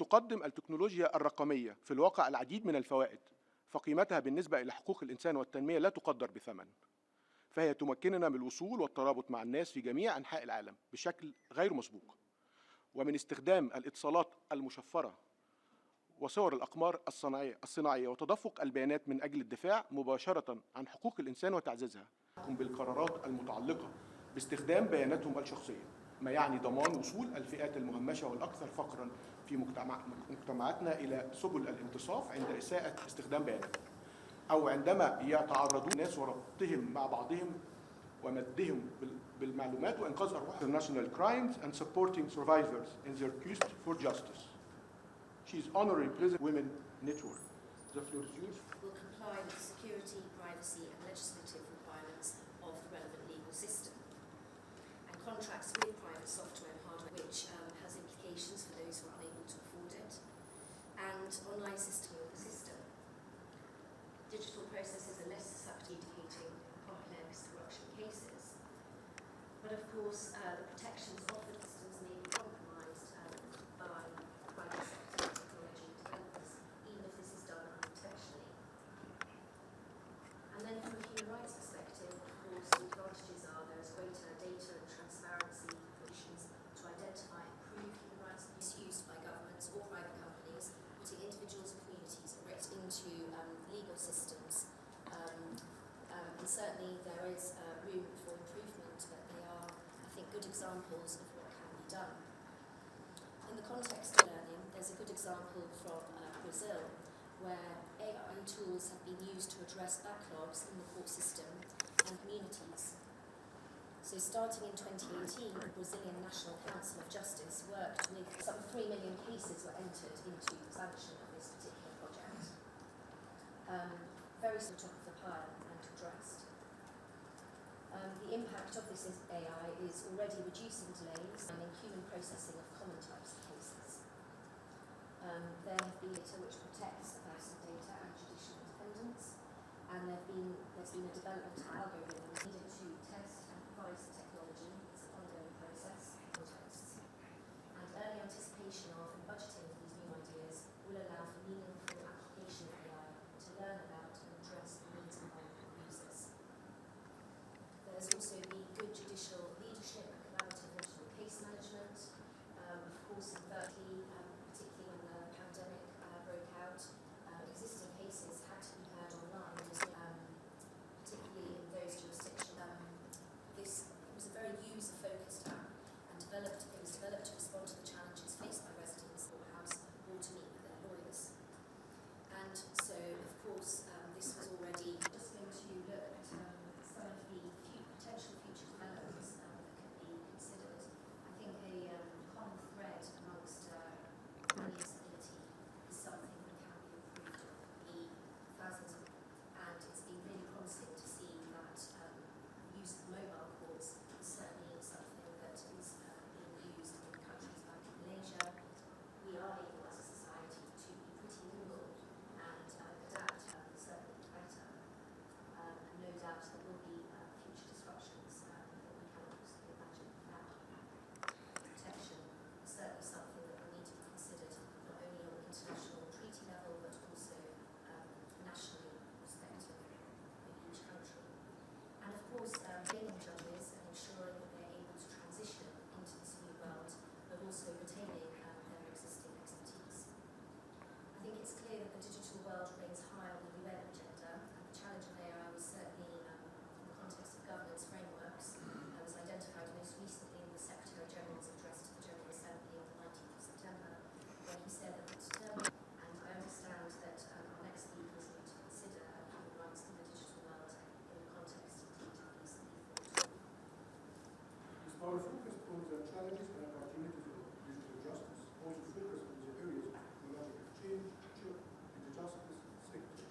تقدم التكنولوجيا الرقمية في الواقع العديد من الفوائد، فقيمتها بالنسبة إلى حقوق الإنسان والتنمية لا تقدر بثمن. فهي تمكننا من الوصول والترابط مع الناس في جميع أنحاء العالم بشكل غير مسبوق، ومن استخدام الاتصالات المشفرة وصور الأقمار الصناعية وتدفق البيانات من أجل الدفاع مباشرة عن حقوق الإنسان وتعزيزها بالقرارات المتعلقة باستخدام بياناتهم الشخصية، ما يعني ضمان وصول الفئات المهمشة والأكثر فقراً في مجتمعاتنا إلى سبل الانتصاف عند إساءة استخدام بياناتهم، أو عندما يتعرضون الناس وربطهم مع بعضهم ومدهم بالمعلومات وإنقاذ أرواح international crimes and supporting survivors in their quest for justice. She is honoring President Women Network. The floor is yours. Will comply with security, privacy and legislative requirements of the relevant legal system. And contracts with private software and hardware which has implications for those who are unable to afford it. And online system. Digital processes are less susceptible to indicating complex corruption cases. But of course, the protections offered systems may be compromised by private sector technology developers, even if this is done unintentionally. And then from a human rights perspective, of course, the advantages are there is greater data and transparency provisions to identify and prove human rights abuse used by governments or private companies, putting individuals and communities into legal systems. And certainly there is room for improvement, but they are, I think, good examples of what can be done. In the context of learning, there's a good example from Brazil, where AI tools have been used to address backlogs in the court system and communities. So starting in 2018, the Brazilian National Council of Justice worked with some 3 million cases were entered into sanction of this particular project. Very sort of top of the pile and addressed. The impact of this AI is already reducing delays and in human processing of common types of cases. There have been data which protects personal data and judicial independence, and there's been a development of algorithms needed to test and advise the technology. It's an ongoing process, contexts. And early anticipation of and budgeting for these new ideas will allow for meaningful application of AI to learn about and address the needs of vulnerable users. There's also been good judicial leadership and collaborative digital case management. Of course, in Berkeley, particularly when the pandemic broke out, existing cases had to be heard online, particularly in those jurisdictions. This was a very user-focused app and it was developed to respond to the challenges faced by residents of the house or to meet with their lawyers. And so, of course, this was already just going to look at some of the potential future developments that could be considered. I think a common thread amongst many disability is something that can be improved on the thousands of, and it's been really promising to see that use of mobile calls is certainly something that is being used in countries like Malaysia. We are able as a society to be pretty nimble and adapt certainly better. No doubt there will be future disruptions that we cannot possibly imagine without protection. It's certainly something that will need to be considered not only on the international treaty level but also nationally respective in each country. And of course, training judges and ensuring that they're able to transition into this new world, but also retaining their existing expertise. I think it's clear that the digital world remains high on the UN agenda, and the challenge of AI was certainly, in the context of governance frameworks, was identified most recently in the Secretary General's address to the General Assembly on the 19th of September, where he said that and I understand that our next speakers need to consider human rights in the digital world in the context of these lethal tools. Our focus on the challenges and opportunities of digital justice also focus on the areas of technological change in the justice sector,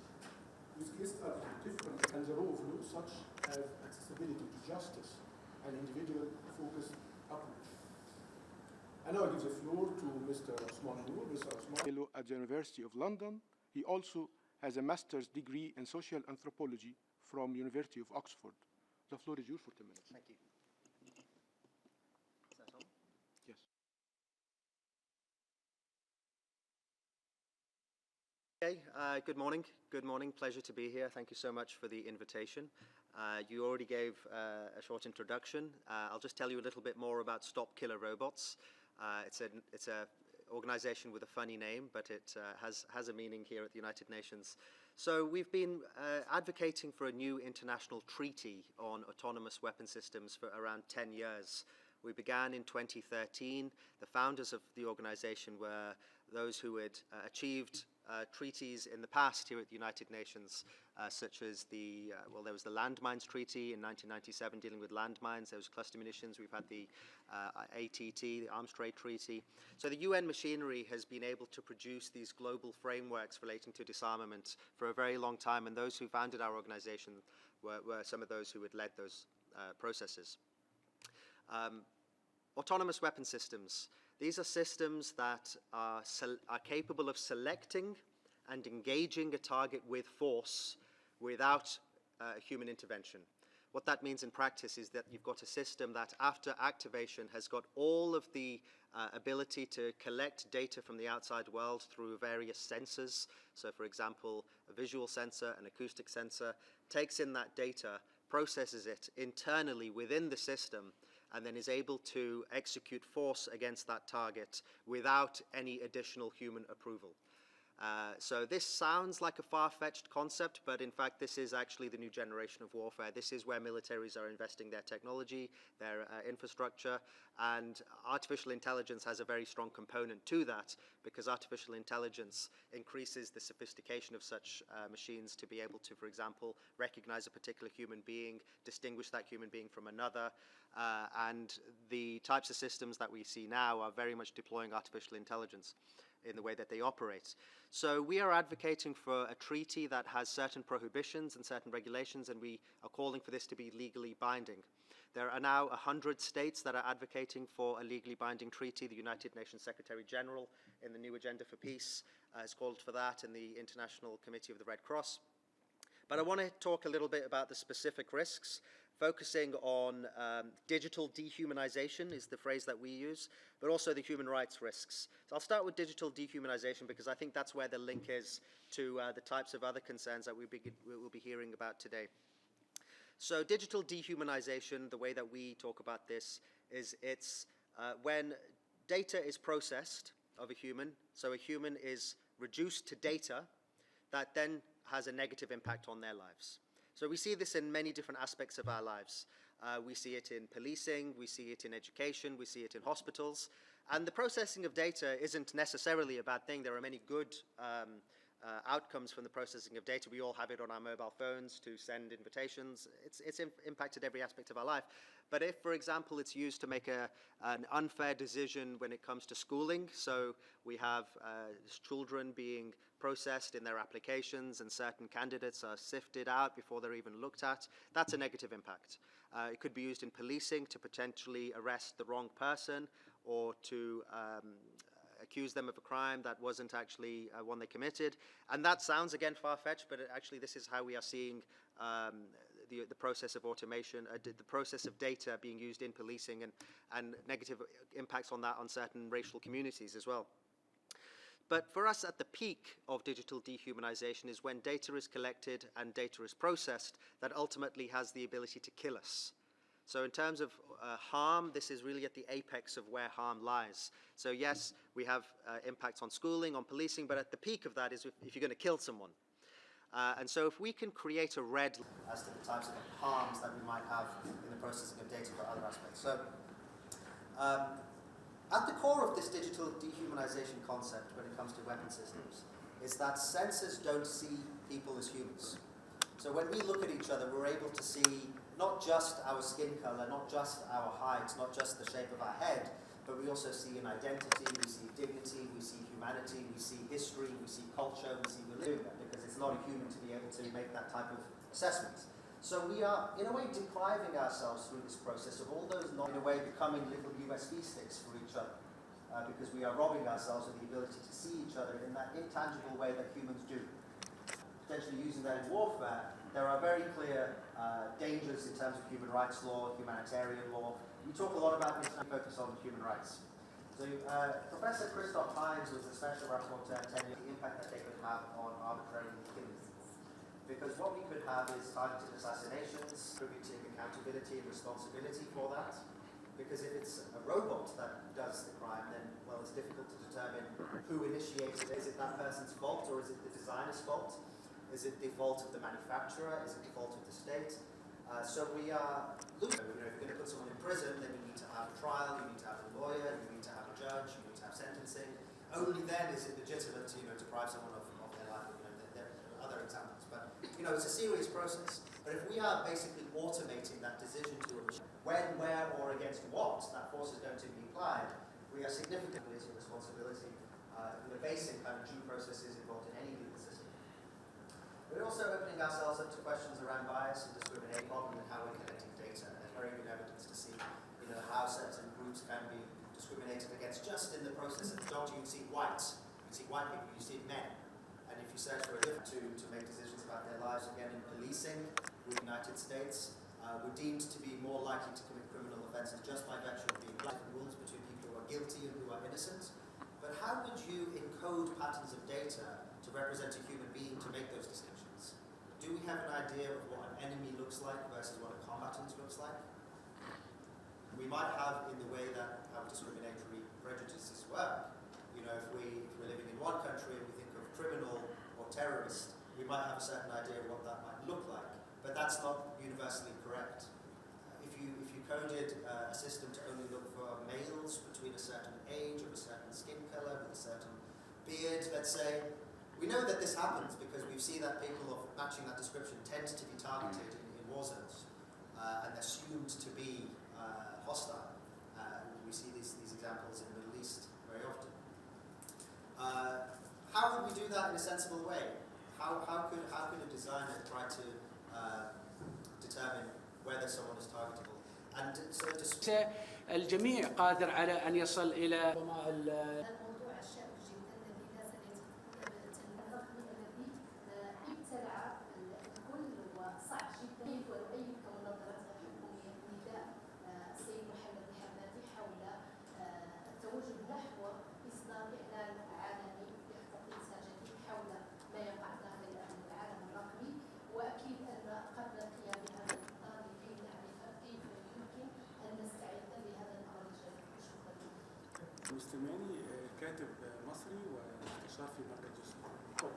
with case studies of different and the role of law such as accessibility to justice and individual-focused approach. And now I give the floor to Mr. Osman Noor. Mr. Osman, fellow at the University of London. He also has a master's degree in social anthropology from University of Oxford. The floor is yours for 10 minutes. Thank you. Okay, good morning. Good morning. Pleasure to be here. Thank you so much for the invitation. You already gave a short introduction. I'll just tell you a little bit more about Stop Killer Robots. It's a organization with a funny name, but it has a meaning here at the United Nations. So we've been advocating for a new international treaty on autonomous weapon systems for around 10 years. We began in 2013. The founders of the organization were those who had achieved treaties in the past here at the United Nations, such as there was the Landmines Treaty in 1997 dealing with landmines. There was cluster munitions. We've had the ATT, the Arms Trade Treaty. So the UN machinery has been able to produce these global frameworks relating to disarmament for a very long time, and those who founded our organization were some of those who had led those processes. Autonomous weapon systems. These are systems that are capable of selecting and engaging a target with force without human intervention. What that means in practice is that you've got a system that after activation has got all of the ability to collect data from the outside world through various sensors. So for example, a visual sensor, an acoustic sensor, takes in that data, processes it internally within the system, and then is able to execute force against that target without any additional human approval. So this sounds like a far-fetched concept, but in fact this is actually the new generation of warfare. This is where militaries are investing their technology, their infrastructure, and artificial intelligence has a very strong component to that, because artificial intelligence increases the sophistication of such machines to be able to, for example, recognize a particular human being, distinguish that human being from another, and the types of systems that we see now are very much deploying artificial intelligence in the way that they operate. So we are advocating for a treaty that has certain prohibitions and certain regulations, and we are calling for this to be legally binding. There are now 100 states that are advocating for a legally binding treaty. The United Nations Secretary General in the new Agenda for Peace has called for that, in the International Committee of the Red Cross. But I want to talk a little bit about the specific risks, focusing on digital dehumanization is the phrase that we use, but also the human rights risks. So I'll start with digital dehumanization because I think that's where the link is to the types of other concerns that we'll be hearing about today. So digital dehumanization, the way that we talk about this, is it's when data is processed of a human, so a human is reduced to data that then has a negative impact on their lives. So we see this in many different aspects of our lives. We see it in policing, we see it in education, we see it in hospitals. And the processing of data isn't necessarily a bad thing. There are many good outcomes from the processing of data. We all have it on our mobile phones to send invitations. It's impacted every aspect of our life. But if, for example, it's used to make an unfair decision when it comes to schooling, so we have children being processed in their applications and certain candidates are sifted out before they're even looked at, that's a negative impact. It could be used in policing to potentially arrest the wrong person or to accuse them of a crime that wasn't actually one they committed. And that sounds, again, far-fetched, but actually this is how we are seeing the process of automation, the process of data being used in policing and negative impacts on that on certain racial communities as well. But for us, at the peak of digital dehumanization is when data is collected and data is processed that ultimately has the ability to kill us. So in terms of harm, this is really at the apex of where harm lies. So yes, we have impacts on schooling, on policing, but at the peak of that is if you're going to kill someone. And so if we can create a red as to the types of harms that we might have in the processing of data for other aspects. So at the core of this digital dehumanization concept when it comes to weapon systems is that sensors don't see people as humans. So when we look at each other, we're able to see not just our skin color, not just our height, not just the shape of our head, but we also see an identity, we see dignity, we see humanity, we see history, we see culture, we see religion, because it's not a human to be able to make that type of assessment. So we are, in a way, depriving ourselves through this process of all those, in a way, becoming little USB sticks for each other, because we are robbing ourselves of the ability to see each other in that intangible way that humans do. Potentially using that in warfare, there are very clear dangers in terms of human rights law, humanitarian law. We talk a lot about this, we focus on human rights. So, Professor Christoph Heinz was the special rapporteur 10 years, the impact that they could have on arbitrary killings. Because what we could have is targeted assassinations, attributing accountability and responsibility for that. Because if it's a robot that does the crime, then, well, it's difficult to determine who initiated it. Is it that person's fault, or is it the designer's fault? Is it the fault of the manufacturer? Is it the fault of the state? So we are looking, if you're going to put someone in prison, then you need to have a trial, you need to have a lawyer, you need to have a judge, you need to have sentencing. Only then is it legitimate to, deprive someone of their life. There are other examples, but, it's a serious process. But if we are basically automating that decision to when, where, or against what that force is going to be applied, we are significantly to responsibility in the basic kind of due processes involved in any legal system. We're also opening ourselves up to questions around bias and discrimination and how we're collecting data. There's very good evidence to see, how certain groups can be discriminated against just in the process of adopting. You see white people, you see men. And if you search for a different to make decisions about their lives, again in policing, the United States, we're deemed to be more likely to commit criminal offences just by virtue of being black. Rules between people who are guilty and who are innocent. But how would you encode patterns of data to represent a human being to make those distinctions? Do we have an idea of what an enemy looks like versus what a combatant looks like? We might have in the way that how discriminatory prejudices work. If we're living in one country and we think of criminal or terrorist, we might have a certain idea of what that might look like. But that's not universally correct. If you coded a system to only look for males between a certain age, of a certain skin color, with a certain beard, let's say, we know that this happens because we see that people of matching that description tend to be targeted in war zones and assumed to be hostile. We see these examples in the Middle East very often. How would we do that in a sensible way? How could a designer try to determine whether someone is targetable? And so الجميع قادر على أن يصل إلى الموضوع الشائك جدا الذي لا زال يتكون بالرغم الذي ابتلع الكل وصعب جدا ويؤيد منظمات الحكوميه نداء السيد محمد الحمادي حول التوجه نحو اصدار اعلان عالمي لحقوق الانسان جديد حول ما يقع داخل العالم الرقمي، واكيد ان قبل القيام بهذا الاطار لكي نعرف كيف يمكن ان نستعد لهذا الامر الجديد. شكرا. مستماني كاتب مصري ومستشار في مركز جسور.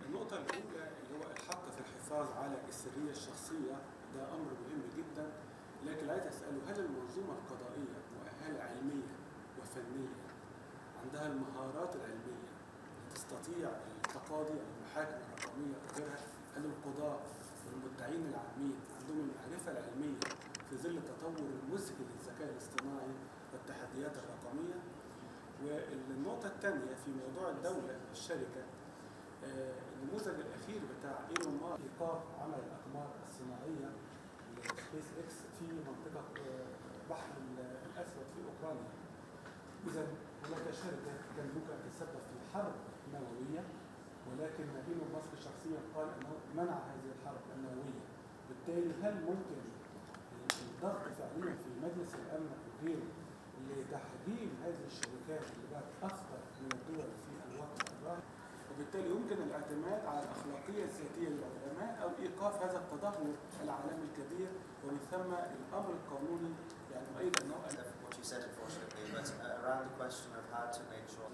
النقطة الأولى اللي هو الحق في الحفاظ على السرية الشخصية، ده أمر مهم جدا، لكن عايز أسأله هل المنظومة القضائية مؤهلة علميا وفنيا، عندها المهارات العلمية تستطيع التقاضي أو المحاكم الرقمية وغيرها؟ هل القضاة والمدعين العامين عندهم المعرفة العلمية في ظل التطور المذهل للذكاء الاصطناعي والتحديات الرقمية؟ والنقطة الثانية في موضوع الدولة الشركة، النموذج الأخير بتاع إيلون ماسك إيقاف عمل الأقمار الصناعية لسبيس إكس في منطقة بحر الأسود في أوكرانيا. إذا هناك شركة كان ممكن أن تتسبب في حرب نووية، ولكن إيلون ماسك شخصيا قال أنه منع هذه الحرب النووية. بالتالي هل ممكن الضغط فعليا في مجلس الأمن وغيره لتحجيم هذه الشركات اللي بقت أخطر من الدول في الوقت الراهن، وبالتالي يمكن الاعتماد على الأخلاقية الذاتية للعلماء أو إيقاف هذا التدهور العالمي الكبير، ومن ثم الأمر القانوني يعني أيضا نوع. What you said, unfortunately, but around the question of how to make sure